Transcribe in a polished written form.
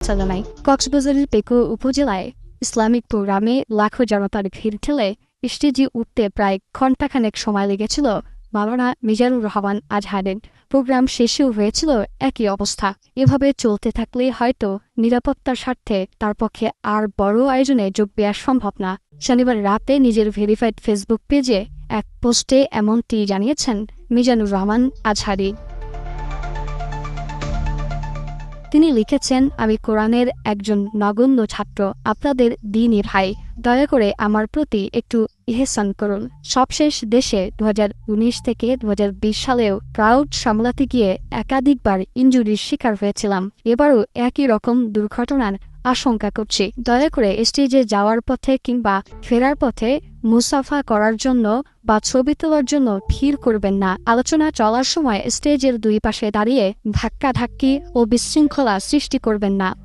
শুভেচ্ছা জানাই। কক্সবাজারের পেকুর উপজেলায় ইসলামিক প্রোগ্রামে লাখো জনতার ভিড় ঠেলে স্টেজে উঠতে প্রায় ঘণ্টাখানেক সময় লেগেছিল মাওলানা মিজানুর রহমান আজহারের। প্রোগ্রাম শেষেও হয়েছিল একই অবস্থা। এভাবে চলতে থাকলে হয়তো নিরাপত্তার স্বার্থে তার পক্ষে আর বড় আয়োজনে যোগ দেওয়া সম্ভব না। শনিবার রাতে নিজের ভেরিফাইড ফেসবুক পেজে এক পোস্টে এমনটি জানিয়েছেন মিজানুর রহমান আজহারি। তিনি লিখেছেন, আমি কোরআনের একজন নগণ্য ছাত্র, আপনাদের দ্বীনি ভাই। দয়া করে আমার প্রতি একটু ইহসান করুন। সবশেষ দেশে 2019 থেকে 2020 সালেও ক্রাউড সামলাতে গিয়ে একাধিকবার ইনজুরির শিকার হয়েছিলাম। এবারও একই রকম দুর্ঘটনার আশঙ্কা করছি। দয়া করে স্টেজে যাওয়ার পথে কিংবা ফেরার পথে মুসাফা করার জন্য বা ছবি তোলার জন্য ভিড় করবেন না। আলোচনা চলার সময় স্টেজের দুই পাশে দাঁড়িয়ে ধাক্কাধাক্কি ও বিশৃঙ্খলা সৃষ্টি করবেন না।